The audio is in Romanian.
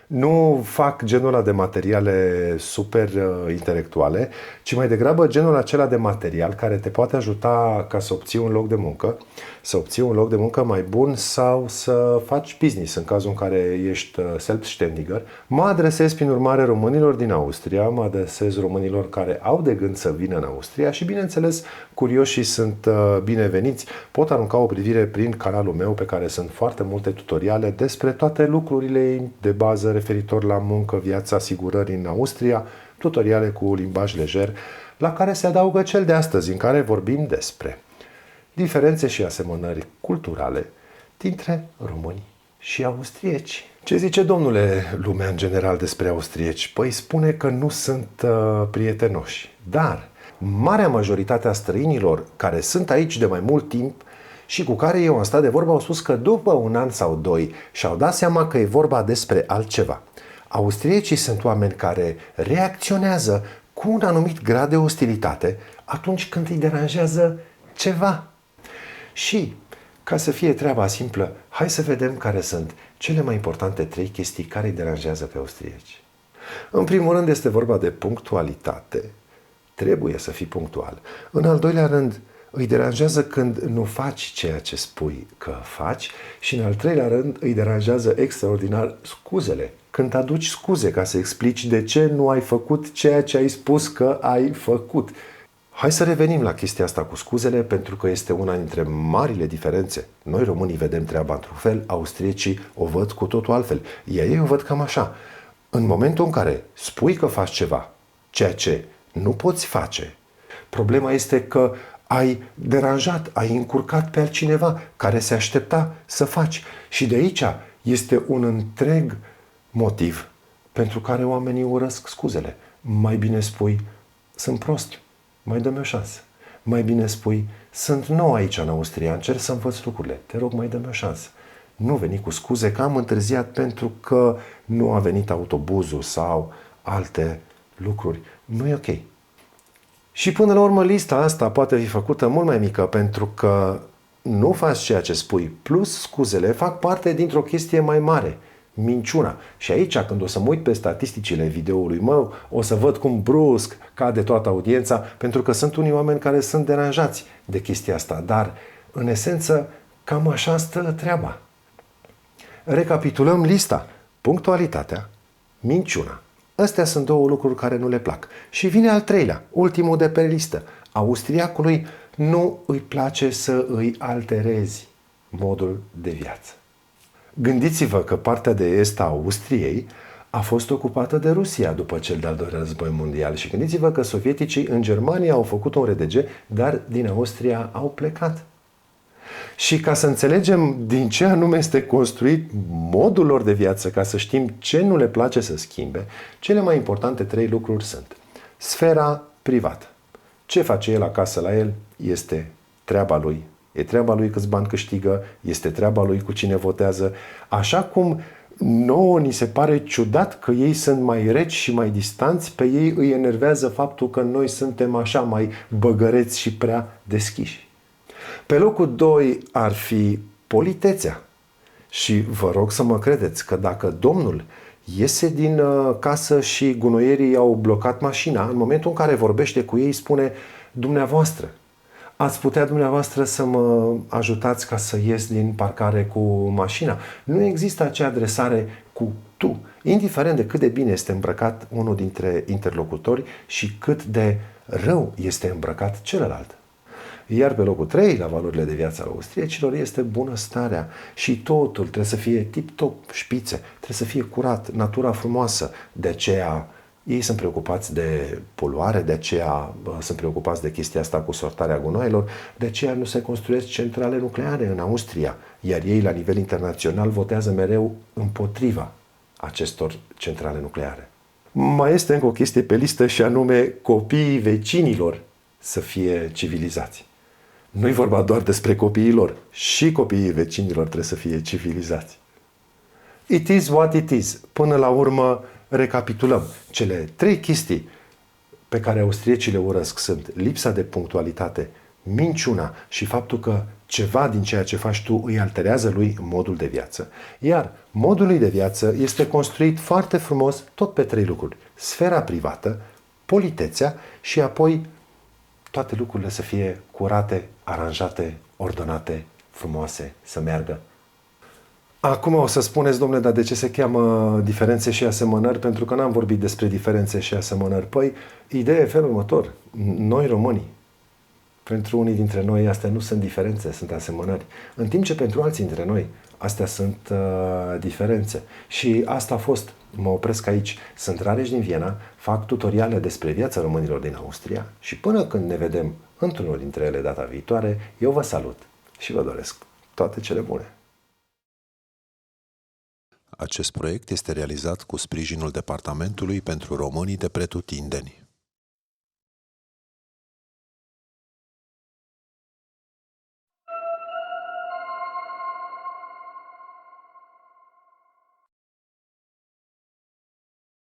Nu fac genul ăla de materiale super intelectuale, ci mai degrabă genul acela de material care te poate ajuta ca să obții un loc de muncă, să obții un loc de muncă mai bun sau să faci business în cazul în care ești self-ständiger. Mă adresez prin urmare românilor din Austria, mă adresez românilor care au de gând să vină în Austria și, bineînțeles, curioșii sunt bineveniți. Pot arunca o privire prin canalul meu pe care sunt foarte multe tutoriale despre toate lucrurile de bază referitor la muncă, viață, asigurări în Austria, tutoriale cu limbaj lejer, la care se adaugă cel de astăzi, în care vorbim despre diferențe și asemănări culturale dintre români și austrieci. Ce zice, domnule, lumea în general despre austrieci? Păi spune că nu sunt prietenoși, dar marea majoritate a străinilor care sunt aici de mai mult timp și cu care eu am stat de vorbă au spus că după un an sau doi și-au dat seama că e vorba despre altceva. Austriecii sunt oameni care reacționează cu un anumit grad de ostilitate atunci când îi deranjează ceva. Și, ca să fie treaba simplă, hai să vedem care sunt cele mai importante 3 chestii care îi deranjează pe austrieci. În primul rând este vorba de punctualitate. Trebuie să fii punctual. În al doilea rând, îi deranjează când nu faci ceea ce spui că faci și în al treilea rând îi deranjează extraordinar scuzele. Când aduci scuze ca să explici de ce nu ai făcut ceea ce ai spus că ai făcut. Hai să revenim la chestia asta cu scuzele, pentru că este una dintre marile diferențe. Noi românii vedem treaba într-un fel, austriecii o văd cu totul altfel. Iar ei o văd cam așa. În momentul în care spui că faci ceva, ceea ce nu poți face, problema este că ai deranjat, ai încurcat pe altcineva care se aștepta să faci. Și de aici este un întreg motiv pentru care oamenii urăsc scuzele. Mai bine spui, sunt prost, mai dă-mi o șansă. Mai bine spui, sunt nou aici în Austria, încerc să învăț lucrurile, te rog, mai dă-mi o șansă. Nu veni cu scuze că am întârziat pentru că nu a venit autobuzul sau alte lucruri. Nu e ok. Și până la urmă lista asta poate fi făcută mult mai mică pentru că nu faci ceea ce spui, plus scuzele fac parte dintr-o chestie mai mare, minciuna. Și aici, când o să mă uit pe statisticile videoului meu, o să văd cum brusc cade toată audiența, pentru că sunt unii oameni care sunt deranjați de chestia asta, dar în esență cam așa stă treaba. Recapitulăm lista. Punctualitatea, minciuna. Astea sunt 2 lucruri care nu le plac. Și vine al 3-lea, ultimul de pe listă. Austriacului nu îi place să îi alterezi modul de viață. Gândiți-vă că partea de est a Austriei a fost ocupată de Rusia după cel de-al doilea război mondial și gândiți-vă că sovieticii în Germania au făcut un RDG, dar din Austria au plecat. Și ca să înțelegem din ce anume este construit modul lor de viață, ca să știm ce nu le place să schimbe, cele mai importante 3 lucruri sunt sfera privată. Ce face el acasă la el este treaba lui. E treaba lui câți bani câștigă, este treaba lui cu cine votează. Așa cum nouă ni se pare ciudat că ei sunt mai reci și mai distanți, pe ei îi enervează faptul că noi suntem așa mai băgăreți și prea deschiși. Pe locul 2 ar fi politețea. Și vă rog să mă credeți că dacă domnul iese din casă și gunoierii au blocat mașina, în momentul în care vorbește cu ei spune: dumneavoastră, ați putea dumneavoastră să mă ajutați ca să ies din parcare cu mașina? Nu există acea adresare cu tu, indiferent de cât de bine este îmbrăcat unul dintre interlocutori și cât de rău este îmbrăcat celălalt. Iar pe locul 3, la valorile de viață ale austriecilor, este bunăstarea și totul trebuie să fie tip-top, șpițe, trebuie să fie curat, natura frumoasă. De aceea ei sunt preocupați de poluare, de aceea sunt preocupați de chestia asta cu sortarea gunoaielor, de aceea nu se construiesc centrale nucleare în Austria, iar ei la nivel internațional votează mereu împotriva acestor centrale nucleare. Mai este încă o chestie pe listă și anume copiii vecinilor să fie civilizați. Nu-i vorba doar despre copiii lor, și copiii vecinilor trebuie să fie civilizați. It is what it is. Până la urmă, recapitulăm. Cele 3 chestii pe care austriecii le urăsc sunt lipsa de punctualitate, minciuna și faptul că ceva din ceea ce faci tu îi alterează lui modul de viață. Iar modul lui de viață este construit foarte frumos tot pe 3 lucruri. Sfera privată, politețea și apoi toate lucrurile să fie curate, aranjate, ordonate, frumoase, să meargă. Acum o să spuneți, domnule, dar de ce se cheamă diferențe și asemănări? Pentru că n-am vorbit despre diferențe și asemănări. Păi, ideea e felul următor. Noi românii, pentru unii dintre noi astea nu sunt diferențe, sunt asemănări. În timp ce pentru alții dintre noi astea sunt diferențe. Și asta a fost, mă opresc aici, sunt Rareș din Viena, fac tutoriale despre viața românilor din Austria și până când ne vedem într-unul dintre ele data viitoare, eu vă salut și vă doresc toate cele bune. Acest proiect este realizat cu sprijinul Departamentului pentru Românii de Pretutindeni.